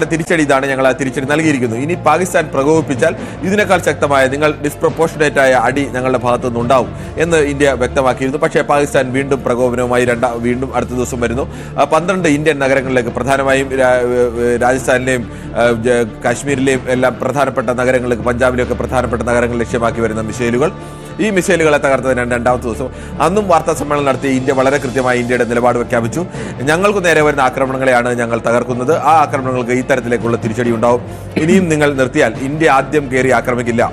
തിരിച്ചടി ഇതാണ്, ഞങ്ങൾ ആ തിരിച്ചടി നൽകിയിരിക്കുന്നു. ഇനി പാകിസ്ഥാൻ പ്രകോപിപ്പിച്ചാൽ ഇതിനേക്കാൾ ശക്തമായ നിങ്ങൾ ഡിസ്പ്രപ്പോർഷനേറ്റ് ആയ അടി ഞങ്ങളുടെ ഭാഗത്തു നിന്നുണ്ടാവും എന്ന് ഇന്ത്യ വ്യക്തമാക്കിയിരുന്നു. പക്ഷേ പാകിസ്ഥാൻ വീണ്ടും പ്രകോപനവുമായി വീണ്ടും അടുത്ത ദിവസം വരുന്നു. 12 ഇന്ത്യൻ നഗരങ്ങളിലേക്ക്, പ്രധാനമായും രാജസ്ഥാനിലെയും കാശ്മീരിലെയും എല്ലാം പ്രധാനപ്പെട്ട നഗരങ്ങളിലേക്ക്, പഞ്ചാബിലെയൊക്കെ പ്രധാനപ്പെട്ട നഗരങ്ങൾ ലക്ഷ്യമാക്കി വരുന്ന മിസൈലുകൾ, ഈ മിസൈലുകളെ തകർത്തതിനാണ് രണ്ടാമത്തെ ദിവസം. അന്നും വാർത്താ സമ്മേളനം നടത്തി ഇന്ത്യ വളരെ കൃത്യമായി ഇന്ത്യയുടെ നിലപാട് പ്രഖ്യാപിച്ചു. ഞങ്ങൾക്ക് നേരെ വരുന്ന ആക്രമണങ്ങളെയാണ് ഞങ്ങൾ തകർക്കുന്നത്. ആ ആക്രമണങ്ങൾക്ക് ഈ തരത്തിലേക്കുള്ള തിരിച്ചടി ഉണ്ടാവും. ഇനിയും നിങ്ങൾ നിർത്തിയാൽ ഇന്ത്യ ആദ്യം കയറി ആക്രമിക്കില്ല.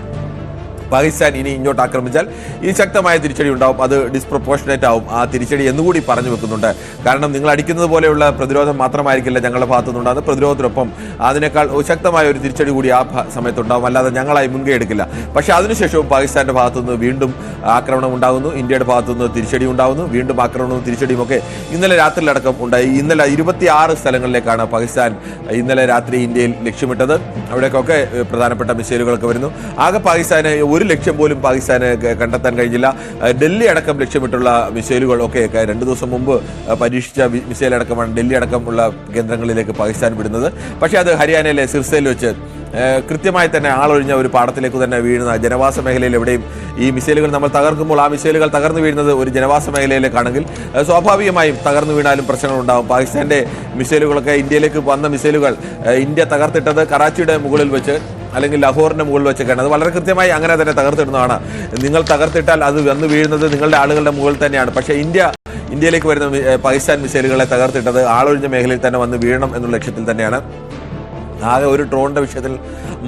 പാകിസ്ഥാൻ ഇനി ഇങ്ങോട്ട് ആക്രമിച്ചാൽ ഈ ശക്തമായ തിരിച്ചടി ഉണ്ടാവും. അത് ഡിസ്പ്രപ്പോർഷനേറ്റ് ആവും ആ തിരിച്ചടി എന്നുകൂടി പറഞ്ഞു വെക്കുന്നുണ്ട്. കാരണം നിങ്ങൾ അടിക്കുന്നത് പോലെയുള്ള പ്രതിരോധം മാത്രമായിരിക്കില്ല ഞങ്ങളുടെ ഭാഗത്തു നിന്നുണ്ടാകുന്നത്. പ്രതിരോധത്തിനൊപ്പം അതിനേക്കാൾ ശക്തമായ ഒരു തിരിച്ചടി കൂടി ആ സമയത്തുണ്ടാവും. അല്ലാതെ ഞങ്ങളായി മുൻകൈ എടുക്കില്ല. പക്ഷേ അതിനുശേഷവും പാകിസ്ഥാന്റെ ഭാഗത്തുനിന്ന് വീണ്ടും ആക്രമണം ഉണ്ടാകുന്നു, ഇന്ത്യയുടെ ഭാഗത്തുനിന്ന് തിരിച്ചടി ഉണ്ടാകുന്നു, വീണ്ടും ആക്രമണവും തിരിച്ചടിയും ഒക്കെ ഇന്നലെ രാത്രിയിലടക്കം ഉണ്ടായി. ഇന്നലെ 26 സ്ഥലങ്ങളിലേക്കാണ് പാകിസ്ഥാൻ ഇന്നലെ രാത്രി ഇന്ത്യയിൽ ലക്ഷ്യമിട്ടത്. അവിടേക്കൊക്കെ പ്രധാനപ്പെട്ട മിസൈലുകളൊക്കെ വരുന്നു. ആകെ പാകിസ്ഥാന് 1 ലക്ഷ്യം പോലും പാകിസ്ഥാന് കണ്ടെത്താൻ കഴിഞ്ഞില്ല. ഡൽഹി അടക്കം ലക്ഷ്യമിട്ടുള്ള മിസൈലുകളൊക്കെ 2 ദിവസം മുമ്പ് പരീക്ഷിച്ച മിസൈൽ അടക്കമാണ് ഡൽഹി അടക്കമുള്ള കേന്ദ്രങ്ങളിലേക്ക് പാകിസ്ഥാൻ വിടുന്നത്. പക്ഷേ അത് ഹരിയാനയിലെ സിർസയിൽ വെച്ച് കൃത്യമായി തന്നെ ആളൊഴിഞ്ഞ ഒരു പാടത്തിലേക്ക് തന്നെ വീഴുന്ന ജനവാസ മേഖലയിൽ എവിടെയും ഈ മിസൈലുകൾ നമ്മൾ തകർക്കുമ്പോൾ ആ മിസൈലുകൾ തകർന്നു വീഴുന്നത് ഒരു ജനവാസ മേഖലയിലേക്കാണെങ്കിൽ സ്വാഭാവികമായും തകർന്നു വീണാലും പ്രശ്നങ്ങളുണ്ടാകും. പാകിസ്ഥാന്റെ മിസൈലുകളൊക്കെ, ഇന്ത്യയിലേക്ക് വന്ന മിസൈലുകൾ ഇന്ത്യ തകർത്തിട്ടത് കറാച്ചിയുടെ മുകളിൽ വെച്ച് അല്ലെങ്കിൽ ലാഹോറിന്റെ മുകളിൽ വെച്ചൊക്കെയാണ്. അത് വളരെ കൃത്യമായി അങ്ങനെ തന്നെ തകർത്തിടുന്നതാണ്. നിങ്ങൾ തകർത്തിട്ടാൽ അത് വന്നു വീഴുന്നത് നിങ്ങളുടെ ആളുകളുടെ മുകളിൽ തന്നെയാണ്. പക്ഷേ ഇന്ത്യയിലേക്ക് വരുന്ന പാകിസ്ഥാൻ മിസൈലുകളെ തകർത്തിട്ടത് ആളൊഴിഞ്ഞ മേഖലയിൽ തന്നെ വന്ന് വീഴണം എന്നുള്ള ലക്ഷ്യത്തിൽ തന്നെയാണ്. ആകെ ഒരു ഡ്രോണിന്റെ വിഷയത്തിൽ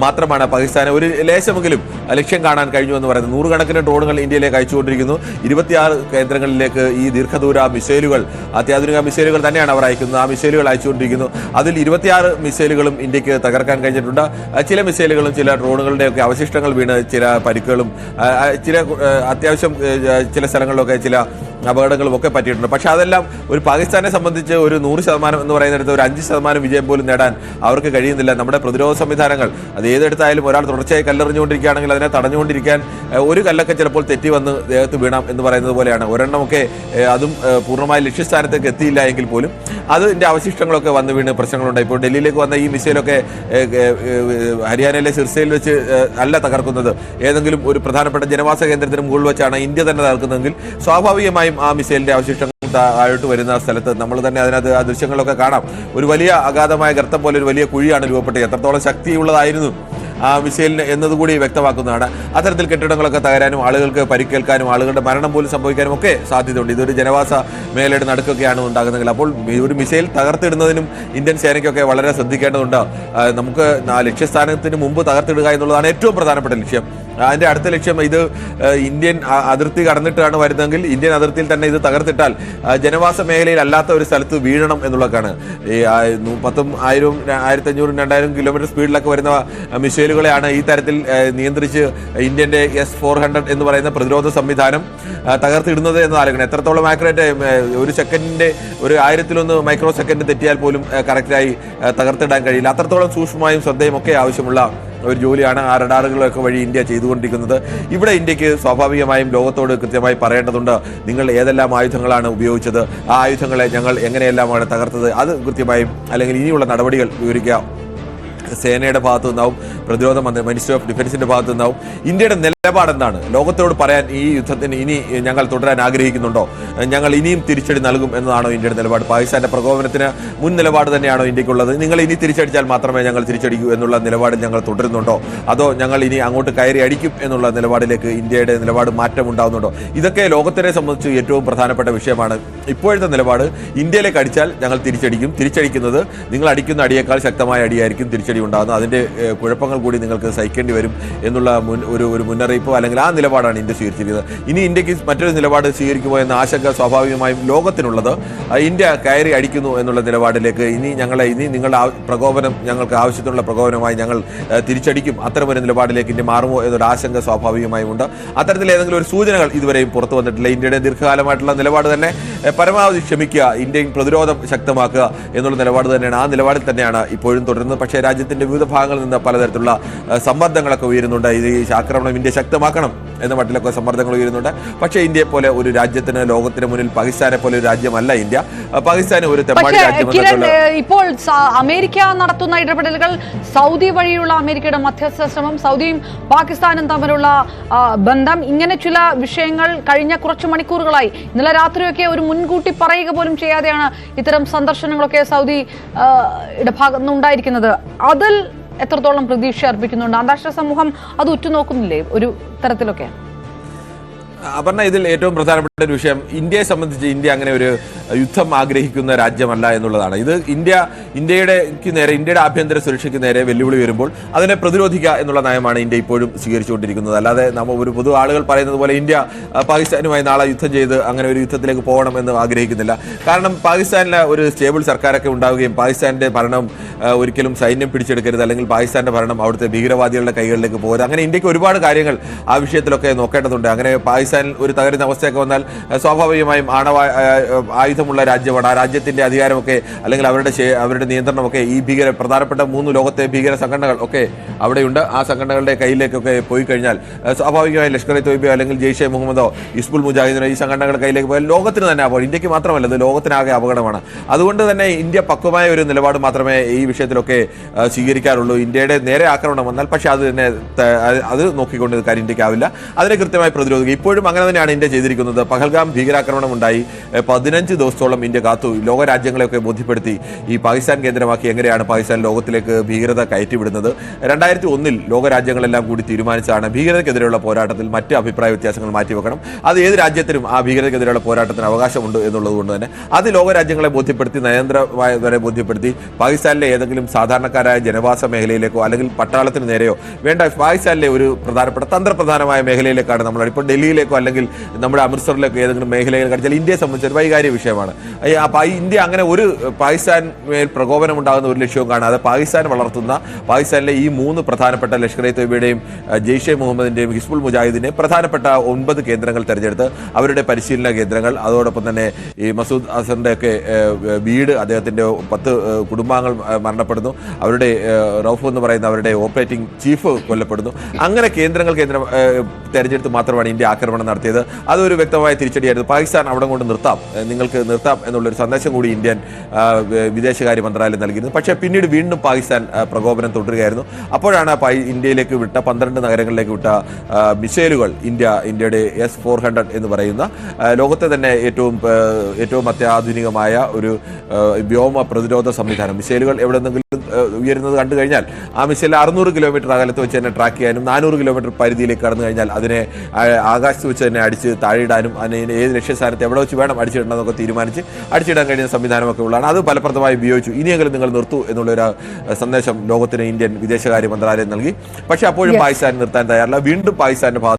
മാത്രമാണ് പാകിസ്ഥാന് ഒരു ലേശമെങ്കിലും ലക്ഷ്യം കാണാൻ കഴിഞ്ഞു എന്ന് പറയുന്നത്. 100 കണക്കിന് ഡ്രോണുകൾ ഇന്ത്യയിലേക്ക് അയച്ചുകൊണ്ടിരിക്കുന്നു. 26 കേന്ദ്രങ്ങളിലേക്ക് ഈ ദീർഘദൂര മിസൈലുകൾ, അത്യാധുനിക മിസൈലുകൾ തന്നെയാണ് അവർ അയക്കുന്നത്. ആ മിസൈലുകൾ അയച്ചുകൊണ്ടിരിക്കുന്നു. അതിൽ 26 മിസൈലുകളും ഇന്ത്യക്ക് തകർക്കാൻ കഴിഞ്ഞിട്ടുണ്ട്. ചില മിസൈലുകളും ചില ഡ്രോണുകളുടെയൊക്കെ അവശിഷ്ടങ്ങൾ വീണ് ചില പരിക്കുകളും ചില അത്യാവശ്യം ചില സ്ഥലങ്ങളിലൊക്കെ ചില അപകടങ്ങളും ഒക്കെ പറ്റിയിട്ടുണ്ട്. പക്ഷെ അതെല്ലാം ഒരു പാകിസ്ഥാനെ സംബന്ധിച്ച് ഒരു 100% എന്ന് പറയുന്നിടത്ത് ഒരു 5% വിജയം പോലും നേടാൻ അവർക്ക് കഴിയുന്നില്ല. നമ്മുടെ പ്രതിരോധ സംവിധാനങ്ങൾ അത് ഏതെടുത്തായാലും ഒരാൾ തുടർച്ചയായി കല്ലെറിഞ്ഞുകൊണ്ടിരിക്കുകയാണെങ്കിൽ അതിനെ തടഞ്ഞുകൊണ്ടിരിക്കാൻ ഒരു കല്ലൊക്കെ ചിലപ്പോൾ തെറ്റി വന്ന് ദേഹത്ത് വീണാം എന്ന് പറയുന്നത് പോലെയാണ്. ഒരെണ്ണമൊക്കെ അതും പൂർണ്ണമായ ലക്ഷ്യസ്ഥാനത്തേക്ക് എത്തിയില്ല എങ്കിൽ പോലും അതിൻ്റെ അവശിഷ്ടങ്ങളൊക്കെ വന്ന് വീണ് പ്രശ്നങ്ങളുണ്ട്. ഇപ്പോൾ ഡൽഹിയിലേക്ക് വന്ന ഈ മിസൈലൊക്കെ ഹരിയാനയിലെ സിർസയിൽ വെച്ച് അല്ല തകർക്കുന്നത്, ഏതെങ്കിലും ഒരു പ്രധാനപ്പെട്ട ജനവാസ കേന്ദ്രത്തിന് മുകളിൽ വെച്ചാണ് ഇന്ത്യ തന്നെ തകർക്കുന്നതെങ്കിൽ സ്വാഭാവികമായും ആ മിസൈലിന്റെ അവശിഷ്ടങ്ങൾ ആയിട്ട് വരുന്ന സ്ഥലത്ത് നമ്മൾ തന്നെ അതിനകത്ത് ആ ദൃശ്യങ്ങളൊക്കെ കാണാം. ഒരു വലിയ അഗാധമായ ഗർത്തം പോലെ ഒരു വലിയ കുഴിയാണ് രൂപപ്പെട്ടത്. എത്രത്തോളം ശക്തിയുള്ളതായിരുന്നു ആ മിസൈലിന് എന്നതുകൂടി വ്യക്തമാക്കുന്നതാണ്. അത്തരത്തിൽ കെട്ടിടങ്ങളൊക്കെ തകരാനും ആളുകൾക്ക് പരിക്കേൽക്കാനും ആളുകളുടെ മരണം പോലും സംഭവിക്കാനും ഒക്കെ സാധ്യതയുണ്ട്. ഇതൊരു ജനവാസ മേഖലയുടെ നടുക്കൊക്കെയാണ് ഉണ്ടാകുന്നതെങ്കിൽ അപ്പോൾ ഒരു മിസൈൽ തകർത്തിടുന്നതിനും ഇന്ത്യൻ സേനയ്ക്കൊക്കെ വളരെ ശ്രദ്ധിക്കേണ്ടതുണ്ട്. നമുക്ക് ലക്ഷ്യസ്ഥാനത്തിന് മുമ്പ് തകർത്തിടുക എന്നുള്ളതാണ് ഏറ്റവും പ്രധാനപ്പെട്ട ലക്ഷ്യം. അതിൻ്റെ അടുത്ത ലക്ഷ്യം ഇത് ഇന്ത്യൻ അതിർത്തി കടന്നിട്ടാണ് വരുന്നതെങ്കിൽ ഇന്ത്യൻ അതിർത്തിയിൽ തന്നെ ഇത് തകർത്തിട്ടാൽ ജനവാസ മേഖലയിൽ അല്ലാത്ത ഒരു സ്ഥലത്ത് വീഴണം എന്നുള്ളതാണ്. ഈ 10,000, 1500, 2000 കിലോമീറ്റർ സ്പീഡിലൊക്കെ വരുന്ന മിസൈലുകളെയാണ് ഈ തരത്തിൽ നിയന്ത്രിച്ച് ഇന്ത്യൻ്റെ S-400 എന്ന് പറയുന്ന പ്രതിരോധ സംവിധാനം തകർത്തിടുന്നത് എന്ന് ആലോചിക്കണം. എത്രത്തോളം ആക്യുറേറ്റ്, ഒരു സെക്കൻഡിന്റെ ഒരു 1000-1 മൈക്രോ സെക്കൻഡ് തെറ്റിയാൽ പോലും കറക്റ്റായി തകർത്തിടാൻ കഴിയില്ല. അത്രത്തോളം സൂക്ഷ്മമായും ശ്രദ്ധയും ഒക്കെ ആവശ്യമുള്ള ഒരു ജോലിയാണ് ആ റഡാറുകളൊക്കെ വഴി ഇന്ത്യ ചെയ്തുകൊണ്ടിരിക്കുന്നത്. ഇവിടെ ഇന്ത്യക്ക് സ്വാഭാവികമായും ലോകത്തോട് കൃത്യമായി പറയേണ്ടതുണ്ട്, നിങ്ങൾ ഏതെല്ലാം ആയുധങ്ങളാണ് ഉപയോഗിച്ചത്, ആ ആയുധങ്ങളെ ഞങ്ങൾ എങ്ങനെയെല്ലാമാണ് തകർത്തത്, അത് കൃത്യമായും അല്ലെങ്കിൽ ഇനിയുള്ള നടപടികൾ വിവരിക്കുക. സേനയുടെ ഭാഗത്തു നിന്നാവും, പ്രതിരോധ മന്ത്രി മിനിസ്റ്റർ ഓഫ് ഡിഫൻസിന്റെ ഭാഗത്തു നിന്നാവും. ഇന്ത്യയുടെ നിലപാട് എന്താണ് ലോകത്തോട് പറയാൻ? ഈ യുദ്ധത്തിന് ഇനി ഞങ്ങൾ തുടരാൻ ആഗ്രഹിക്കുന്നുണ്ടോ, ഞങ്ങൾ ഇനിയും തിരിച്ചടി നൽകും എന്നതാണോ ഇന്ത്യയുടെ നിലപാട്? പാകിസ്ഥാന്റെ പ്രകോപനത്തിന് മുൻ നിലപാട് തന്നെയാണോ ഇന്ത്യക്കുള്ളത്? നിങ്ങൾ ഇനി തിരിച്ചടിച്ചാൽ മാത്രമേ ഞങ്ങൾ തിരിച്ചടിക്കൂ എന്നുള്ള നിലപാട് ഞങ്ങൾ തുടരുന്നുണ്ടോ, അതോ ഞങ്ങൾ ഇനി അങ്ങോട്ട് കയറി അടിക്കും എന്നുള്ള നിലപാടിലേക്ക് ഇന്ത്യയുടെ നിലപാട് മാറ്റം ഉണ്ടാകുന്നുണ്ടോ? ഇതൊക്കെ ലോകത്തിനെ സംബന്ധിച്ച് ഏറ്റവും പ്രധാനപ്പെട്ട വിഷയമാണ്. ഇപ്പോഴത്തെ നിലപാട് ഇന്ത്യയിലേക്ക് അടിച്ചാൽ ഞങ്ങൾ തിരിച്ചടിക്കും, തിരിച്ചടിക്കുന്നത് നിങ്ങൾ അടിക്കുന്ന അടിയേക്കാൾ ശക്തമായ അടിയായിരിക്കും തിരിച്ചടി ഉണ്ടാകുന്നത്, അതിൻ്റെ കുഴപ്പങ്ങൾ കൂടി നിങ്ങൾക്ക് സഹിക്കേണ്ടി വരും എന്നുള്ള ഒരു മുന്നറിയിപ്പ് അല്ലെങ്കിൽ ആ നിലപാടാണ് ഇന്ത്യ സ്വീകരിച്ചിരിക്കുന്നത്. ഇനി ഇന്ത്യക്ക് മറ്റൊരു നിലപാട് സ്വീകരിക്കുമോ എന്ന ആശങ്ക സ്വാഭാവികമായും ലോകത്തിനുള്ളത്. ഇന്ത്യ കയറി അടിക്കുന്നു എന്നുള്ള നിലപാടിലേക്ക് ഇനി നിങ്ങളുടെ പ്രകോപനം, ഞങ്ങൾക്ക് ആവശ്യത്തിനുള്ള പ്രകോപനമായി ഞങ്ങൾ തിരിച്ചടിക്കും, അത്തരമൊരു നിലപാടിലേക്ക് ഇന്ത്യ മാറുമോ എന്നൊരു ആശങ്ക സ്വാഭാവികമായും ഉണ്ട്. അത്തരത്തിൽ ഏതെങ്കിലും ഒരു സൂചനകൾ ഇതുവരെയും പുറത്തു വന്നിട്ടില്ല. ഇന്ത്യയുടെ ദീർഘകാലമായിട്ടുള്ള നിലപാട് തന്നെ പരമാവധി ക്ഷമിക്കുക, ഇന്ത്യൻ പ്രതിരോധം ശക്തമാക്കുക എന്നുള്ള നിലപാട് തന്നെയാണ്. ആ നിലപാടിൽ തന്നെയാണ് ഇപ്പോഴും തുടരുന്നത്. പക്ഷേ രാജ്യത്തിന്റെ വിവിധ ഭാഗങ്ങളിൽ നിന്ന് പലതരത്തിലുള്ള സമ്മർദ്ദങ്ങളൊക്കെ ഉയരുന്നുണ്ട്. ഈ ആക്രമണം ഇന്ത്യ ശക്തമാക്കണം എന്ന മട്ടിലൊക്കെ സമ്മർദ്ദങ്ങൾ ഉയരുന്നുണ്ട്. പക്ഷേ ഇന്ത്യയെ പോലെ ഒരു രാജ്യത്തിന്, ലോകത്തിന് മുന്നിൽ പാകിസ്ഥാനെ പോലെ ഒരു രാജ്യമല്ല ഇന്ത്യ. പാകിസ്ഥാന് ഒരു തെമ്മാടി രാജ്യം. ഇപ്പോൾ അമേരിക്ക നടത്തുന്ന ഇടപെടലുകൾ, സൗദി വഴിയുള്ള അമേരിക്കയുടെ മധ്യസ്ഥ ശ്രമം, സൗദിയും പാകിസ്ഥാനും തമ്മിലുള്ള ബന്ധം, ഇങ്ങനെ ചില വിഷയങ്ങൾ കഴിഞ്ഞ കുറച്ച് മണിക്കൂറുകളായി, ഇന്നലെ രാത്രിയൊക്കെ ഒരു മുൻകൂട്ടി പറയുക പോലും ചെയ്യാതെയാണ് ഇത്തരം സന്ദർശനങ്ങളൊക്കെ സൗദി ഭാഗത്തുനിന്ന് ഉണ്ടായിരിക്കുന്നത്. അതിൽ എത്രത്തോളം പ്രതീക്ഷ അർപ്പിക്കുന്നുണ്ട്? അന്താരാഷ്ട്ര സമൂഹം അത് ഉറ്റുനോക്കുന്നില്ലേ ഒരു തരത്തിലൊക്കെ? അപർണ, ഇതിൽ ഏറ്റവും പ്രധാനപ്പെട്ട ഒരു വിഷയം, ഇന്ത്യയെ സംബന്ധിച്ച് ഇന്ത്യ അങ്ങനെ ഒരു യുദ്ധം ആഗ്രഹിക്കുന്ന രാജ്യമല്ല എന്നുള്ളതാണ്. ഇത് ഇന്ത്യയുടെ ആഭ്യന്തര സുരക്ഷയ്ക്ക് നേരെ വെല്ലുവിളി വരുമ്പോൾ അതിനെ പ്രതിരോധിക്കുക എന്നുള്ള നയമാണ് ഇന്ത്യ ഇപ്പോഴും സ്വീകരിച്ചുകൊണ്ടിരിക്കുന്നത്. അല്ലാതെ ഒരു പൊതു ആളുകൾ പറയുന്നത് പോലെ ഇന്ത്യ പാകിസ്ഥാനുമായി നാളെ യുദ്ധം ചെയ്ത് അങ്ങനെ ഒരു യുദ്ധത്തിലേക്ക് പോകണം എന്ന് ആഗ്രഹിക്കുന്നില്ല. കാരണം പാകിസ്ഥാനിലെ ഒരു സ്റ്റേബിൾ സർക്കാരൊക്കെ ഉണ്ടാവുകയും പാകിസ്ഥാന്റെ ഭരണം ഒരിക്കലും സൈന്യം പിടിച്ചെടുക്കരുത്, അല്ലെങ്കിൽ പാകിസ്ഥാന്റെ ഭരണം അവിടുത്തെ ഭീകരവാദികളുടെ കൈകളിലേക്ക് പോകരുത്. അങ്ങനെ ഇന്ത്യക്ക് ഒരുപാട് കാര്യങ്ങൾ ആ വിഷയത്തിലൊക്കെ നോക്കേണ്ടതുണ്ട്. അങ്ങനെ പാകിസ്ഥാനിൽ ഒരു തകരുന്ന അവസ്ഥയൊക്കെ വന്നാൽ സ്വാഭാവികമായും ആയുധമുള്ള രാജ്യമാണ്. ആ രാജ്യത്തിന്റെ അധികാരമൊക്കെ അല്ലെങ്കിൽ അവരുടെ നിയന്ത്രണമൊക്കെ ഈ പ്രധാനപ്പെട്ട 3 ലോകത്തെ ഭീകര സംഘടനകൾ ഒക്കെ അവിടെയുണ്ട്. ആ സംഘടനകളുടെ കയ്യിലേക്കൊക്കെ പോയി കഴിഞ്ഞാൽ സ്വാഭാവികമായി ലഷ്കർ-ഇ-തൊയ്ബയോ അല്ലെങ്കിൽ ജെയ്ഷെ മുഹമ്മദോ ഹിസ്ബുൾ മുജാഹിദിനോ ഈ സംഘടനകളുടെ കയ്യിലേക്ക് പോയാൽ ലോകത്തിന് തന്നെ അപകടം. ഇന്ത്യക്ക് മാത്രമല്ല, ഇത് ലോകത്തിനാകെ അപകടമാണ്. അതുകൊണ്ട് തന്നെ ഇന്ത്യ പക്വമായ ഒരു നിലപാട് മാത്രമേ ഈ വിഷയത്തിലൊക്കെ സ്വീകരിക്കാറുള്ളൂ. ഇന്ത്യയുടെ നേരെ ആക്രമണം വന്നാൽ പക്ഷേ അത് നോക്കിക്കൊണ്ട് കാര്യം ഇന്ത്യക്കാവില്ല. അതിനെ കൃത്യമായി പ്രതിരോധിക്കുക. ഇപ്പോഴും അങ്ങനെ തന്നെയാണ് ഇന്ത്യ ചെയ്തിരിക്കുന്നത്. പഹൽഗാം ഭീകരാക്രമണം ഉണ്ടായി 15 ദിവസത്തോളം ഇന്ത്യ കാത്തു. ലോക രാജ്യങ്ങളെയൊക്കെ ബോധ്യപ്പെടുത്തി ഈ പാകിസ്ഥാൻ കേന്ദ്രമാക്കി എങ്ങനെയാണ് പാകിസ്ഥാൻ ലോകത്തിലേക്ക് ഭീകരത കയറ്റിവിടുന്നത്. 2001 ലോക രാജ്യങ്ങളെല്ലാം കൂടി തീരുമാനിച്ചാണ് ഭീകരതയ്ക്കെതിരെയുള്ള പോരാട്ടത്തിൽ മറ്റ് അഭിപ്രായ വ്യത്യാസങ്ങൾ മാറ്റിവെക്കണം. അത് ഏത് രാജ്യത്തിനും ആ ഭീകരതയ്ക്കെതിരെയുള്ള പോരാട്ടത്തിന് അവകാശമുണ്ട് എന്നുള്ളത് കൊണ്ട് തന്നെ അത് ലോക രാജ്യങ്ങളെ ബോധ്യപ്പെടുത്തി, നയതന്ത്രരെ ബോധ്യപ്പെടുത്തി, പാകിസ്ഥാനിലെ ഏതെങ്കിലും സാധാരണക്കാരായ ജനവാസ മേഖലയിലേക്കോ അല്ലെങ്കിൽ പട്ടാളത്തിന് നേരെയോ വേണ്ട, പാകിസ്ഥാനിലെ ഒരു പ്രധാനപ്പെട്ട തന്ത്രപ്രധാനമായ മേഖലയിലേക്കാണ് നമ്മൾ ഇപ്പോൾ ഡൽഹിയിലേക്കോ അല്ലെങ്കിൽ നമ്മുടെ അമൃത്സറിലേക്കോ ഏതെങ്കിലും മേഖലയിൽ കടിച്ചാൽ ഇന്ത്യയെ സംബന്ധിച്ച് വൈകാര്യ വിഷയമാണ്. അപ്പോൾ ഇന്ത്യ അങ്ങനെ ഒരു പാകിസ്ഥാൻ മേൽ പ്രകോപനം ഉണ്ടാകുന്ന ഒരു ലക്ഷ്യവും കാണാതെ പാകിസ്ഥാൻ വളർത്തുന്ന പാകിസ്ഥാനിലെ ഈ 3 പ്രധാനപ്പെട്ട ലഷ്കർ-ഇ-തൊയ്ബയുടെയും ജെയ്ഷെ മുഹമ്മദിന്റെയും ഹിസ്ബുൾ മുജാഹിദിന്റെയും പ്രധാനപ്പെട്ട 9 കേന്ദ്രങ്ങൾ തെരഞ്ഞെടുത്ത് അവരുടെ പരിശീലന കേന്ദ്രങ്ങൾ, അതോടൊപ്പം തന്നെ ഈ മസൂദ് അസറിന്റെ ഒക്കെ വീട്, അദ്ദേഹത്തിന്റെ 10 കുടുംബാംഗങ്ങൾ മരണപ്പെടുന്നു, അവരുടെ റൌഫ് എന്ന് പറയുന്ന അവരുടെ ഓപ്പറേറ്റിംഗ് ചീഫ് കൊല്ലപ്പെടുന്നു. അങ്ങനെ കേന്ദ്രം തെരഞ്ഞെടുത്ത് മാത്രമാണ് ഇന്ത്യ ആക്രമണം നടത്തിയത്. അതൊരു വ്യക്തമായ തിരിച്ചടിയായിരുന്നു. പാകിസ്ഥാൻ അവിടെ കൊണ്ട് നിങ്ങൾക്ക് നിർത്താം എന്നുള്ളൊരു സന്ദേശം കൂടി ഇന്ത്യൻ വിദേശകാര്യ മന്ത്രാലയം നൽകിയിരുന്നു. പക്ഷേ പിന്നീട് വീണ്ടും പാകിസ്ഥാൻ പ്രകോപനം തുടരുകയായിരുന്നു. അപ്പോഴാണ് ഇന്ത്യയിലേക്ക് വിട്ട 12 നഗരങ്ങളിലേക്ക് വിട്ട മിസൈലുകൾ ഇന്ത്യയുടെ S-400 എന്ന് പറയുന്ന ലോകത്തെ തന്നെ ഏറ്റവും അത്യാധുനികമായ ഒരു വ്യോമ പ്രതിരോധ സംവിധാനം. മിസൈലുകൾ എവിടെ നിന്നെങ്കിലും ഉയരുന്നത് കണ്ടു കഴിഞ്ഞാൽ ആ മിസൈൽ 600 കിലോമീറ്റർ അകലത്ത് വെച്ച് തന്നെ ട്രാക്ക് ചെയ്യാനും 400 കിലോമീറ്റർ പരിധിയിലേക്ക് കടന്നു കഴിഞ്ഞാൽ അതിനെ ആകാശത്ത് വെച്ച് തന്നെ അടിച്ച് താഴെയിടാനും അതിന് ഏത് ലക്ഷ്യസ്ഥാനത്ത് എവിടെ വെച്ച് വേണം അടിച്ചിടണമെന്നൊക്കെ തീരുമാനിച്ച് അടിച്ചിടാൻ കഴിയുന്ന സംവിധാനമൊക്കെ ഉള്ളതാണ്. അത് ഫലപ്രദമായി ഉപയോഗിച്ചു. ഇനിയെങ്കിലും നിങ്ങൾ നിർത്തൂ എന്നുള്ളൊരു സന്ദേശം ലോകത്തിന് ഇന്ത്യൻ വിദേശകാര്യ മന്ത്രാലയം നൽകി. പക്ഷേ അപ്പോഴും പാകിസ്ഥാൻ നിർത്താൻ തയ്യാറല്ല. വീണ്ടും പാകിസ്ഥാന്റെ ഭാഗത്ത്